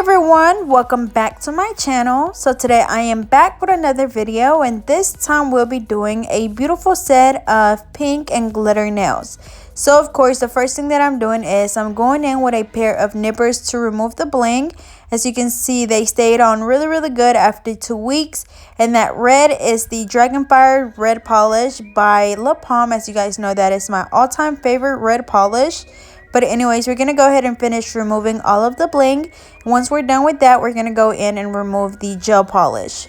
everyone, welcome back to my channel. So today I am back with another video, and this time we'll be doing a beautiful set of pink and glitter nails. So of course the first thing that I'm doing is I'm going in with a pair of nippers to remove the bling. As you can see, they stayed on really good after 2 weeks, and that red is the Dragonfire red polish by La Palm. As you guys know, that is my all-time favorite red polish. But anyways, we're going to go ahead and finish removing all of the bling. Once we're done with that, we're going to go in and remove the gel polish.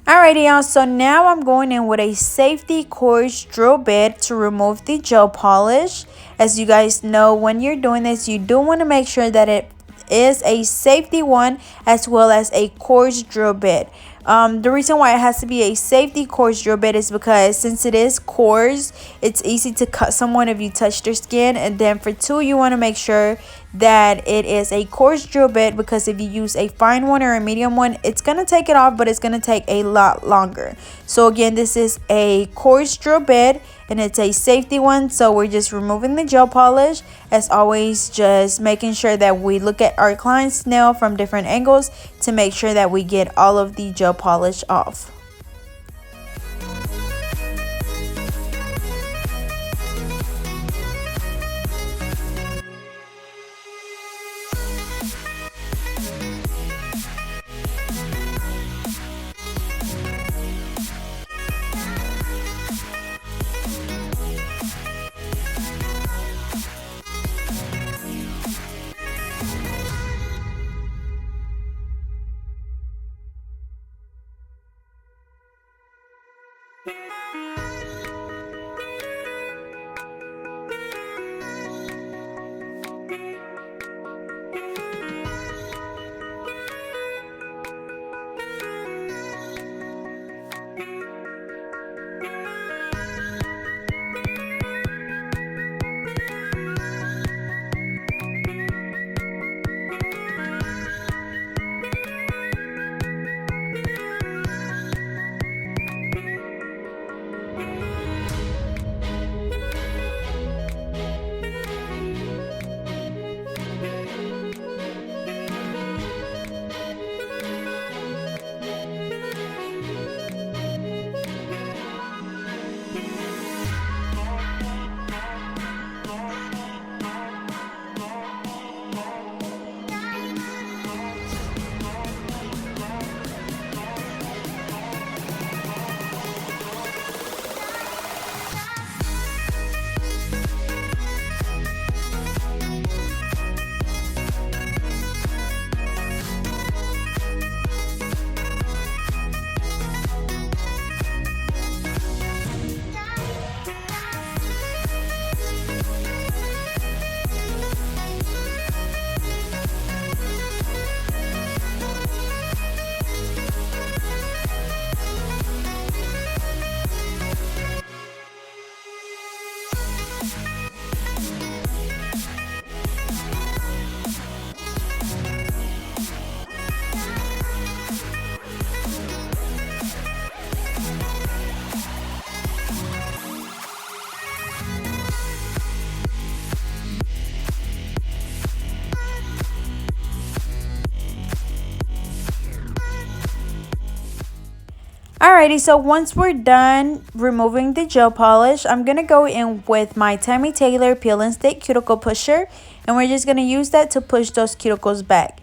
Alrighty y'all, so now I'm going in with a safety coarse drill bit to remove the gel polish. As you guys know, when you're doing this, you do want to make sure that it is a safety one as well as a coarse drill bit. The reason why it has to be a safety coarse drill bit is because since it is coarse, it's easy to cut someone if you touch their skin. And then for two, you want to make sure that it is a coarse drill bit, because if you use a fine one or a medium one, it's going to take it off, but it's going to take a lot longer. So again, this is a coarse drill bit and it's a safety one, so we're just removing the gel polish. As always, just making sure that we look at our client's nail from different angles to make sure that we get all of the gel polish off. Alrighty, so once we're done removing the gel polish, I'm going to go in with my Tammy Taylor Peel and Stick Cuticle Pusher, and we're just going to use that to push those cuticles back.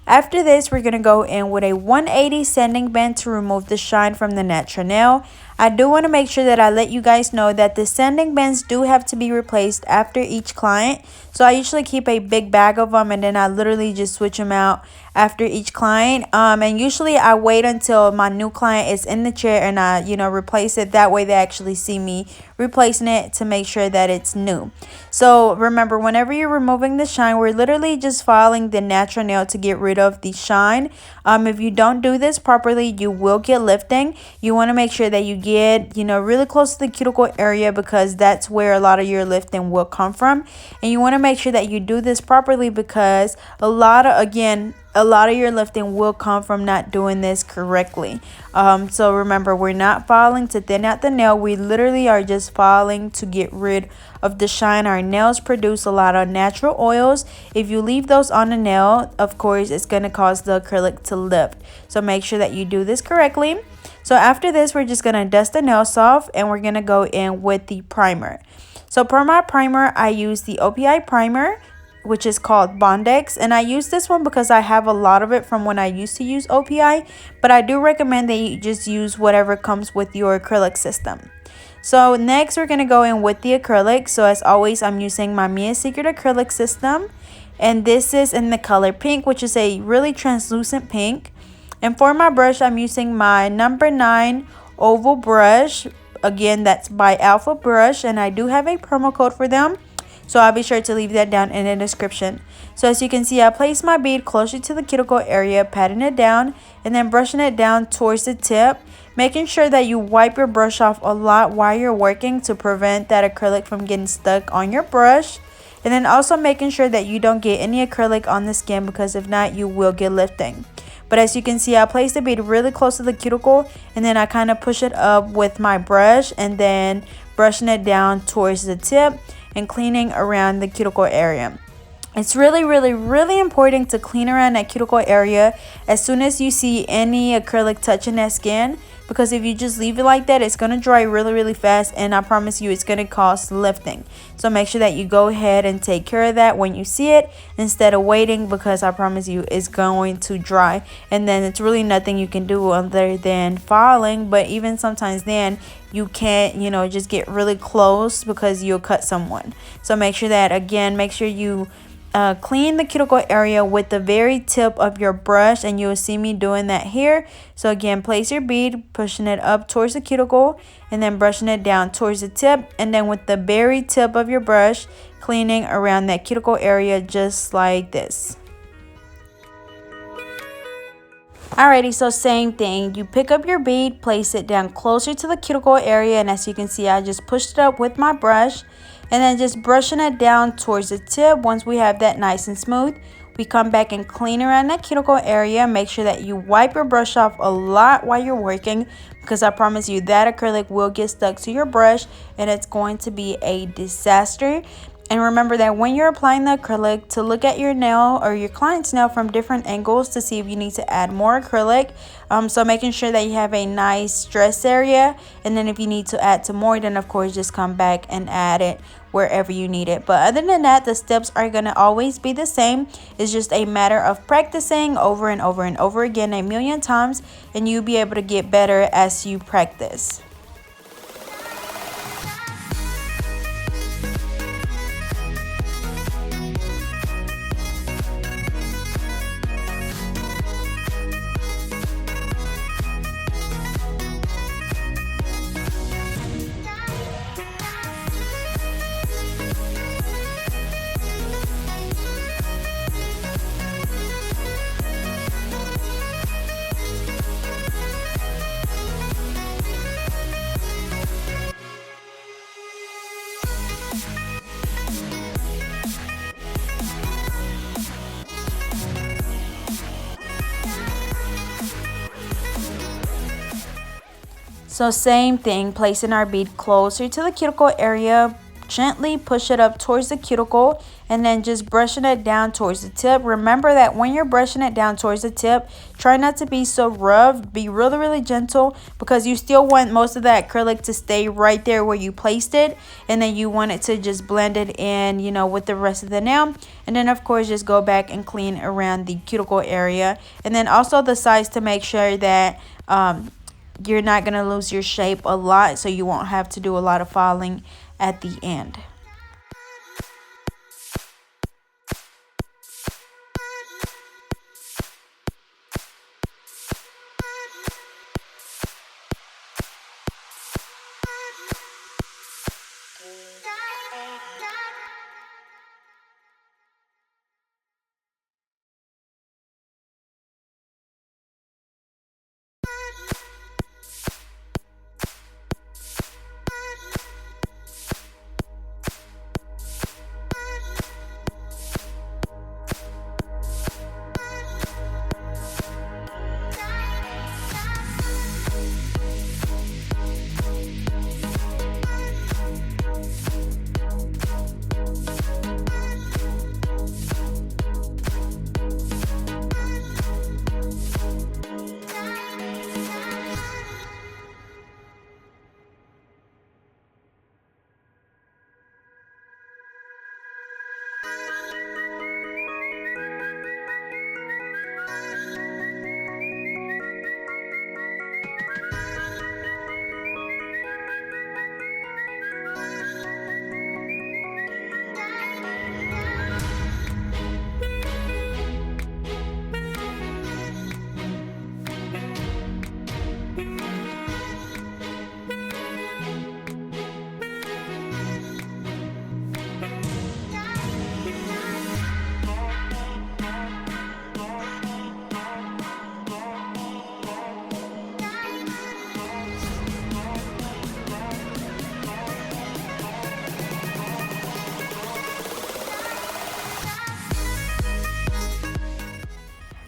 After this, we're going to go in with a 180 sanding band to remove the shine from the natural nail. I do want to make sure that I let you guys know that the sanding bands do have to be replaced after each client. So I usually keep a big bag of them, and then I literally just switch them out after each client. And usually I wait until my new client is in the chair and I, replace it. That way they actually see me replacing it to make sure that it's new. So remember, whenever you're removing the shine, we're literally just filing the natural nail to get rid of the shine. If you don't do this properly, you will get lifting. You want to make sure that you get, really close to the cuticle area, because that's where a lot of your lifting will come from. And you want to make sure that you do this properly, because a lot of, again, a lot of your lifting will come from not doing this correctly. So remember, we're not filing to thin out the nail. We literally are just filing to get rid of the shine. Our nails produce a lot of natural oils. If you leave those on the nail, of course, it's going to cause the acrylic to lift. So make sure that you do this correctly. So after this, we're just going to dust the nails off and we're going to go in with the primer. So for my primer, I use the OPI primer, which is called Bondex, and I use this one because I have a lot of it from when I used to use OPI, but I do recommend that you just use whatever comes with your acrylic system. So next we're going to go in with the acrylic. So as always, I'm using my Mia Secret acrylic system, and this is in the color pink, which is a really translucent pink. And for my brush, I'm using my number 9 oval brush. Again, that's by Alpha Brush, and I do have a promo code for them, so I'll be sure to leave that down in the description. So as you can see, I place my bead closer to the cuticle area, patting it down and then brushing it down towards the tip, making sure that you wipe your brush off a lot while you're working to prevent that acrylic from getting stuck on your brush. And then also making sure that you don't get any acrylic on the skin, because if not, you will get lifting. But as you can see, I place the bead really close to the cuticle, and then I kind of push it up with my brush and then brushing it down towards the tip and cleaning around the cuticle area. It's really important to clean around that cuticle area as soon as you see any acrylic touching that skin, because if you just leave it like that, it's going to dry really fast, and I promise you it's going to cause lifting. So make sure that you go ahead and take care of that when you see it instead of waiting, because I promise you it's going to dry, and then it's really nothing you can do other than filing. But even sometimes then you can't, just get really close because you'll cut someone. So make sure that, again, make sure you clean the cuticle area with the very tip of your brush, and you'll see me doing that here. So again, place your bead, pushing it up towards the cuticle and then brushing it down towards the tip, and then with the very tip of your brush, cleaning around that cuticle area just like this. Alrighty, so same thing. You pick up your bead, place it down closer to the cuticle area, and as you can see, I just pushed it up with my brush and then just brushing it down towards the tip. Once we have that nice and smooth, we come back and clean around that cuticle area. Make sure that you wipe your brush off a lot while you're working, because I promise you that acrylic will get stuck to your brush and it's going to be a disaster. And remember that when you're applying the acrylic, to look at your nail or your client's nail from different angles to see if you need to add more acrylic. So making sure that you have a nice stress area, and then if you need to add some more, then of course just come back and add it wherever you need it. But other than that, the steps are going to always be the same. It's just a matter of practicing over and over and over again a million times, and you'll be able to get better as you practice. So same thing, placing our bead closer to the cuticle area, gently push it up towards the cuticle, and then just brushing it down towards the tip. Remember that when you're brushing it down towards the tip, try not to be so rough. Be really gentle, because you still want most of that acrylic to stay right there where you placed it, and then you want it to just blend it in, with the rest of the nail. And then of course just go back and clean around the cuticle area, and then also the sides, to make sure that you're not going to lose your shape a lot, so you won't have to do a lot of filing at the end.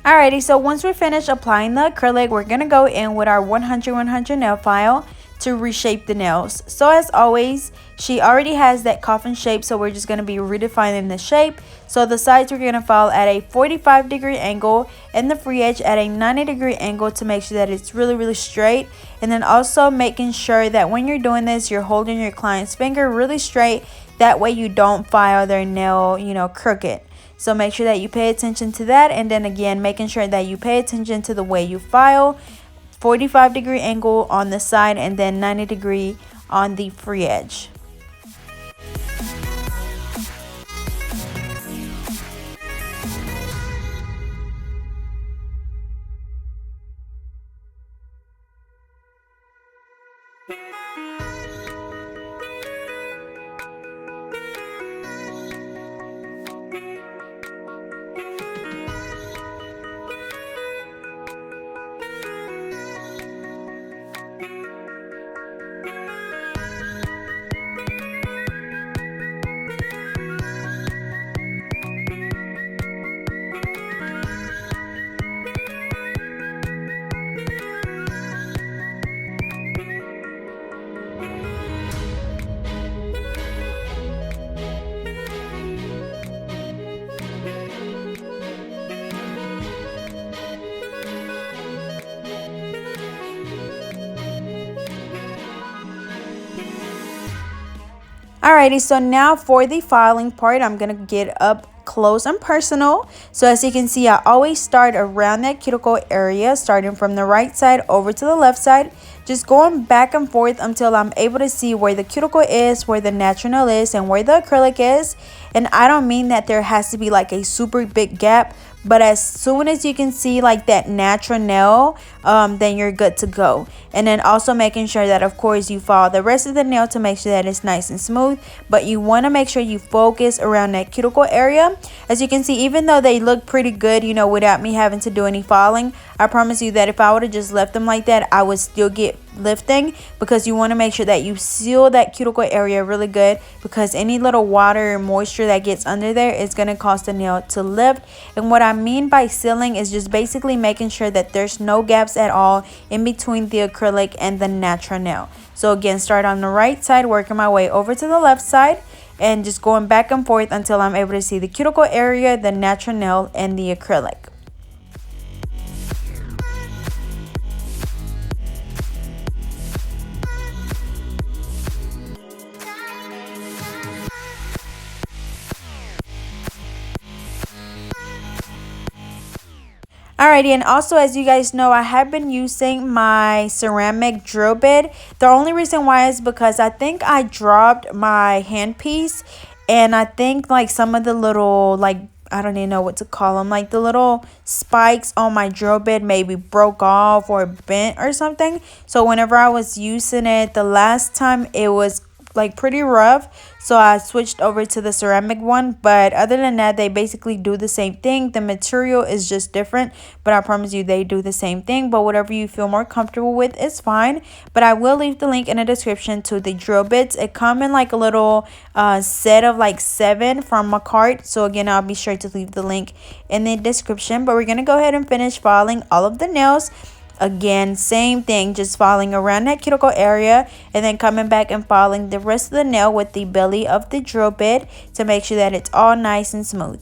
Alrighty, so once we finish applying the acrylic, we're going to go in with our 100 nail file to reshape the nails. So as always, she already has that coffin shape, so we're just going to be redefining the shape. So the sides we're going to file at a 45-degree angle and the free edge at a 90-degree angle to make sure that it's really straight. And then also making sure that when you're doing this, you're holding your client's finger really straight. That way you don't file their nail, crooked. So make sure that you pay attention to that, and then again making sure that you pay attention to the way you file. 45-degree angle on the side and then 90-degree on the free edge. Alrighty, so now for the filing part, I'm going to get up close and personal. So as you can see, I always start around that cuticle area, starting from the right side over to the left side, just going back and forth until I'm able to see where the cuticle is, where the natural nail is, and where the acrylic is. And I don't mean that there has to be like a super big gap, but as soon as you can see like that natural nail, then you're good to go. And then also making sure that of course you follow the rest of the nail to make sure that it's nice and smooth, but you want to make sure you focus around that cuticle area. As you can see, even though they look pretty good, without me having to do any filing, I promise you that if I would have just left them like that, I would still get lifting, because you want to make sure that you seal that cuticle area really good, because any little water or moisture that gets under there is going to cause the nail to lift. And what I mean by sealing is just basically making sure that there's no gaps at all in between the acrylic and the natural nail. So again, start on the right side, working my way over to the left side, and just going back and forth until I'm able to see the cuticle area, the natural nail, and the acrylic. Alrighty, and also as you guys know, I have been using my ceramic drill bit. The only reason why is because I think I dropped my handpiece, and I think like some of the little, like, I don't even know what to call them, like the little spikes on my drill bit maybe broke off or bent or something. So whenever I was using it the last time, it was like pretty rough, so I switched over to the ceramic one. But other than that, they basically do the same thing. The material is just different, but I promise you they do the same thing. But whatever you feel more comfortable with is fine. But I will leave the link in the description to the drill bits. It come in like a little set of like 7 from a cart, so again, I'll be sure to leave the link in the description. But we're gonna go ahead and finish filing all of the nails. Again, same thing, just filing around that cuticle area and then coming back and filing the rest of the nail with the belly of the drill bit to make sure that it's all nice and smooth.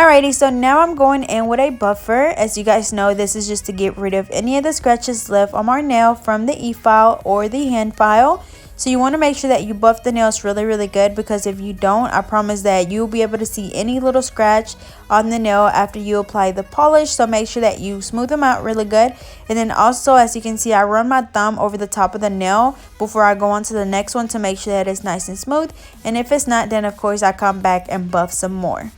Alrighty, so now I'm going in with a buffer. As you guys know, this is just to get rid of any of the scratches left on our nail from the e-file or the hand file. So you want to make sure that you buff the nails really good, because if you don't, I promise that you'll be able to see any little scratch on the nail after you apply the polish. So make sure that you smooth them out really good. And then also, as you can see, I run my thumb over the top of the nail before I go on to the next one to make sure that it's nice and smooth. And if it's not, then of course I come back and buff some more.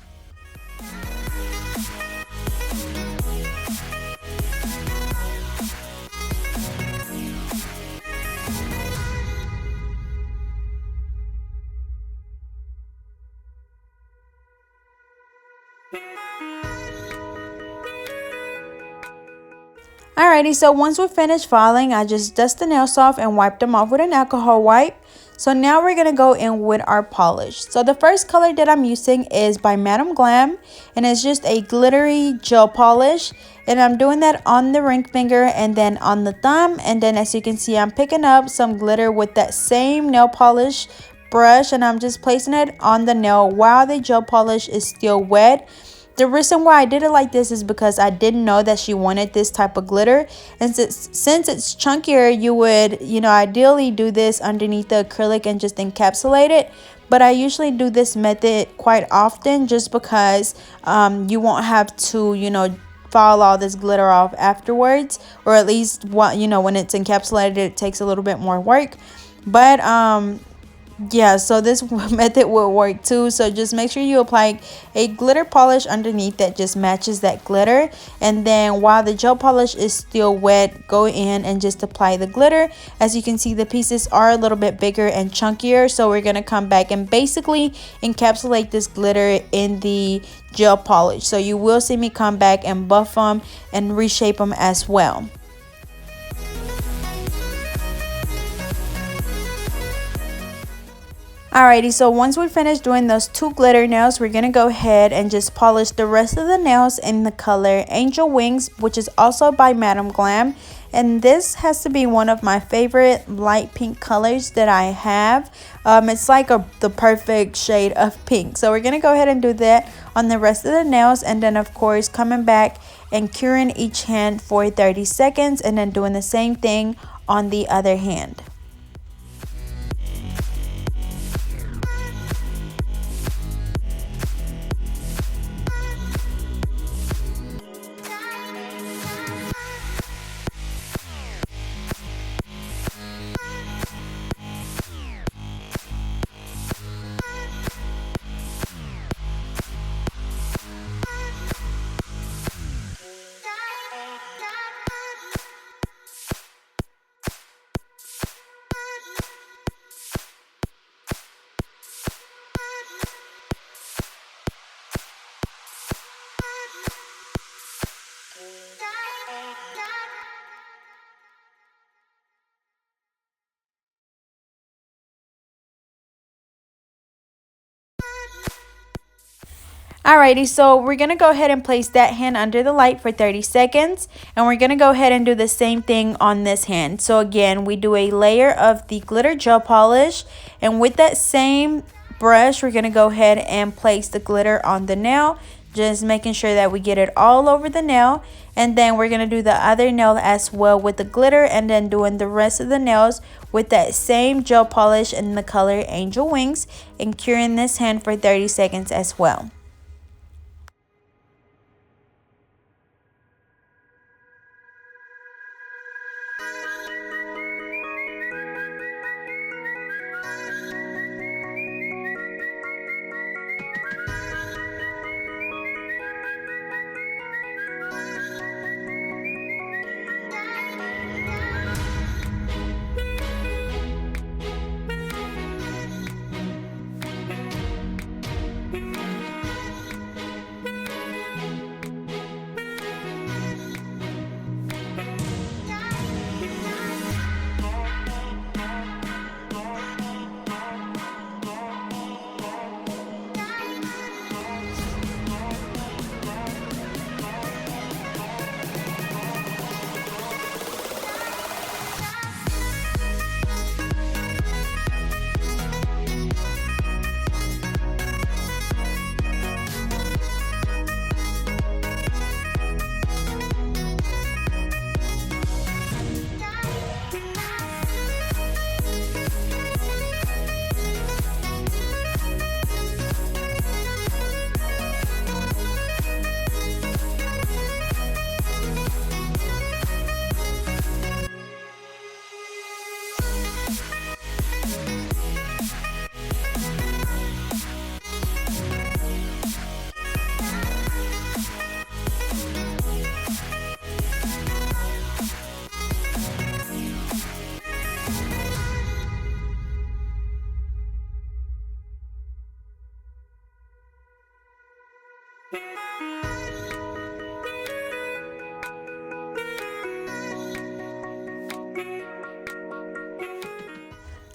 Alrighty, so once we're finished filing, I just dust the nails off and wipe them off with an alcohol wipe. So now we're going to go in with our polish. So the first color that I'm using is by Madam Glam, and it's just a glittery gel polish. And I'm doing that on the ring finger and then on the thumb. And then as you can see, I'm picking up some glitter with that same nail polish brush, and I'm just placing it on the nail while the gel polish is still wet. The reason why I did it like this is because I didn't know that she wanted this type of glitter, and since it's chunkier, you would, ideally do this underneath the acrylic and just encapsulate it. But I usually do this method quite often just because you won't have to, file all this glitter off afterwards, or at least when it's encapsulated, it takes a little bit more work. But yeah, so this method will work too. So just make sure you apply a glitter polish underneath that just matches that glitter, and then while the gel polish is still wet, go in and just apply the glitter. As you can see, the pieces are a little bit bigger and chunkier, so we're gonna come back and basically encapsulate this glitter in the gel polish. So you will see me come back and buff them and reshape them as well. Alrighty, so once we finish doing those two glitter nails, we're going to go ahead and just polish the rest of the nails in the color Angel Wings, which is also by Madam Glam. And this has to be one of my favorite light pink colors that I have. It's like the perfect shade of pink. So we're going to go ahead and do that on the rest of the nails. And then, of course, coming back and curing each hand for 30 seconds. And then doing the same thing on the other hand. Alrighty, so we're going to go ahead and place that hand under the light for 30 seconds. And we're going to go ahead and do the same thing on this hand. So again, we do a layer of the glitter gel polish. And with that same brush, we're going to go ahead and place the glitter on the nail. Just making sure that we get it all over the nail. And then we're going to do the other nail as well with the glitter. And then doing the rest of the nails with that same gel polish in the color Angel Wings. And curing this hand for 30 seconds as well.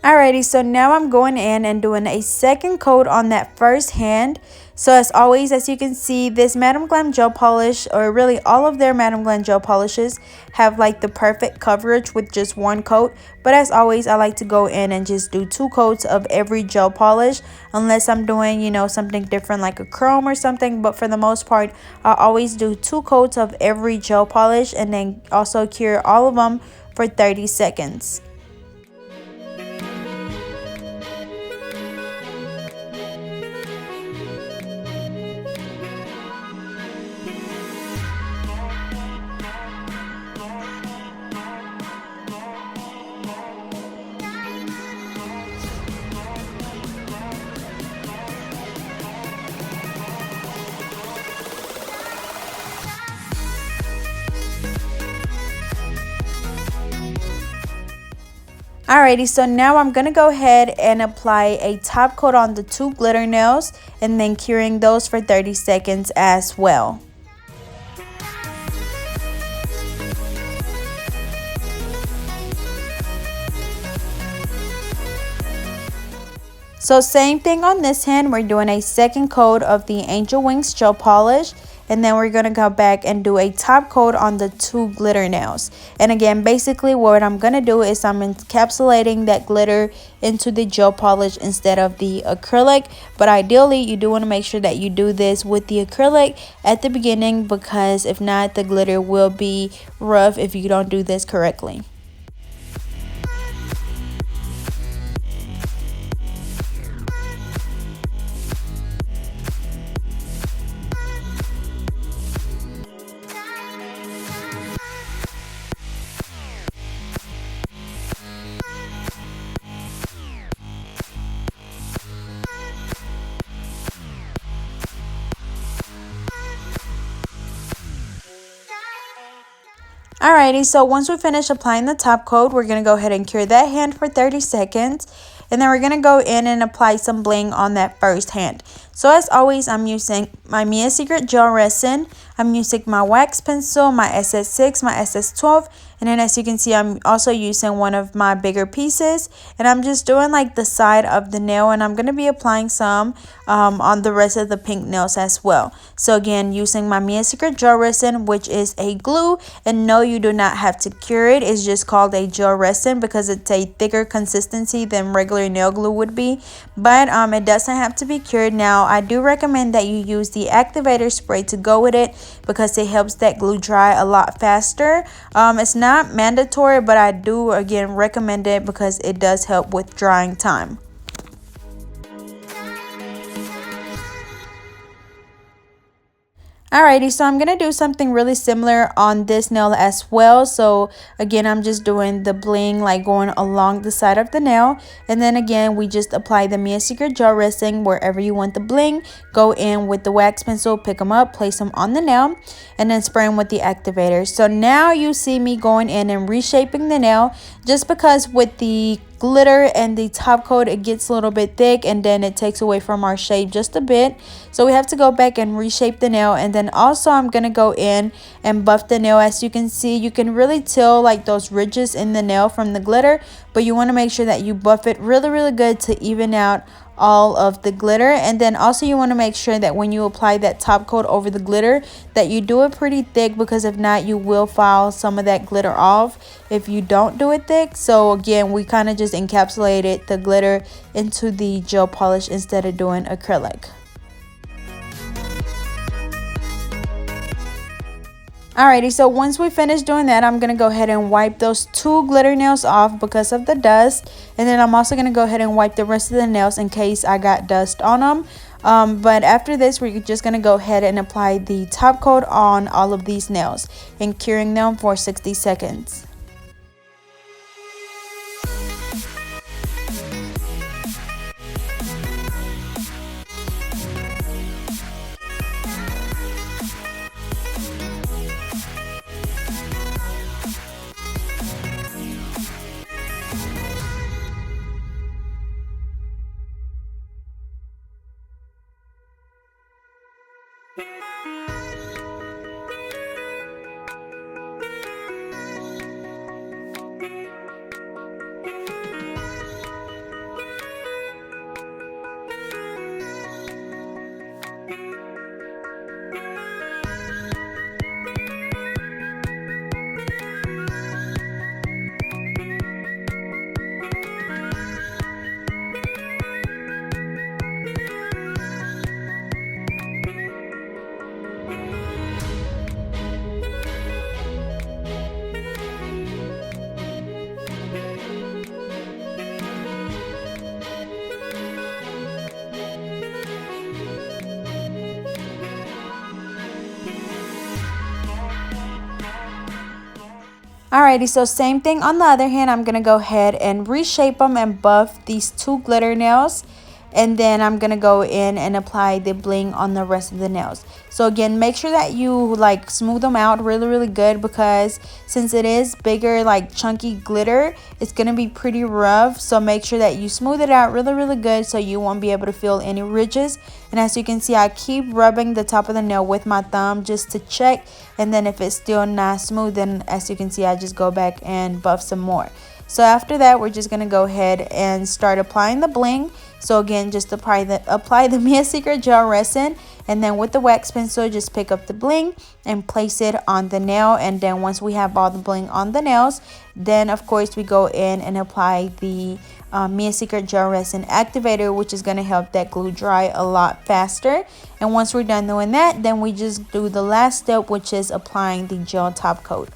Alrighty, so now I'm going in and doing a second coat on that first hand. So as always, as you can see, this Madam Glam gel polish, or really all of their Madam Glam gel polishes, have like the perfect coverage with just one coat. But as always, I like to go in and just do 2 coats of every gel polish, unless I'm doing, you know, something different like a chrome or something. But for the most part, I always do 2 coats of every gel polish and then also cure all of them for 30 seconds. Alrighty, so now I'm going to go ahead and apply a top coat on the 2 glitter nails and then curing those for 30 seconds as well. So same thing on this hand, we're doing a second coat of the Angel Wings gel polish. And then we're going to go back and do a top coat on the 2 glitter nails. And again, basically what I'm going to do is I'm encapsulating that glitter into the gel polish instead of the acrylic. But ideally, you do want to make sure that you do this with the acrylic at the beginning, because if not, the glitter will be rough if you don't do this correctly. Alrighty, so once we finish applying the top coat, we're going to go ahead and cure that hand for 30 seconds. And then we're going to go in and apply some bling on that first hand. So as always, I'm using my Mia Secret gel resin. I'm using my wax pencil, my SS6, my SS12. And then as you can see, I'm also using one of my bigger pieces. And I'm just doing like the side of the nail. And I'm going to be applying some on the rest of the pink nails as well. So again, using my Mia Secret gel resin, which is a glue. And no, you do not have to cure it. It's just called a gel resin because it's a thicker consistency than regular nail glue would be. But it doesn't have to be cured. Now, I do recommend that you use the activator spray to go with it because it helps that glue dry a lot faster. It's not mandatory, but I do again recommend it because it does help with drying time. Alrighty, so I'm going to do something really similar on this nail as well. So again, I'm just doing the bling like going along the side of the nail. And then again, we just apply the Mia Secret gel resin wherever you want the bling. Go in with the wax pencil, pick them up, place them on the nail, and then spray them with the activator. So now you see me going in and reshaping the nail, just because with the glitter and the top coat it gets a little bit thick and then it takes away from our shape just a bit. So we have to go back and reshape the nail. And then also I'm gonna go in and buff the nail. As you can see, you can really tell like those ridges in the nail from the glitter, but you want to make sure that you buff it really good to even out all of the glitter. And then also you want to make sure that when you apply that top coat over the glitter that you do it pretty thick, because if not, you will file some of that glitter off if you don't do it thick. So again, we kind of just encapsulated the glitter into the gel polish instead of doing acrylic. Alrighty, so once we finish doing that, I'm going to go ahead and wipe those 2 glitter nails off because of the dust. And then I'm also going to go ahead and wipe the rest of the nails in case I got dust on them. But after this, we're just going to go ahead and apply the top coat on all of these nails and curing them for 60 seconds. Alrighty, so same thing on the other hand. I'm going to go ahead and reshape them and buff these two glitter nails. And then I'm going to go in and apply the bling on the rest of the nails. So again, make sure that you like smooth them out really good, because since it is bigger, like chunky glitter, it's going to be pretty rough. So make sure that you smooth it out really good so you won't be able to feel any ridges. And as you can see, I keep rubbing the top of the nail with my thumb just to check. And then if it's still not smooth, then as you can see, I just go back and buff some more. So after that, we're just going to go ahead and start applying the bling. So again, just apply the Mia Secret gel resin, and then with the wax pencil, just pick up the bling and place it on the nail. And then once we have all the bling on the nails, then of course we go in and apply the Mia Secret gel resin activator, which is going to help that glue dry a lot faster. And once we're done doing that, then we just do the last step, which is applying the gel top coat.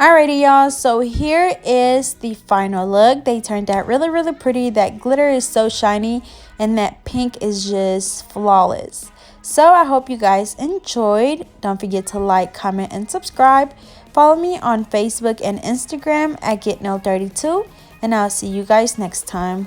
Alrighty, y'all, so here is the final look. They turned out really pretty. That glitter is so shiny and that pink is just flawless. So I hope you guys enjoyed. Don't forget to like, comment, and subscribe. Follow me on Facebook and Instagram at GetNail32, and I'll see you guys next time.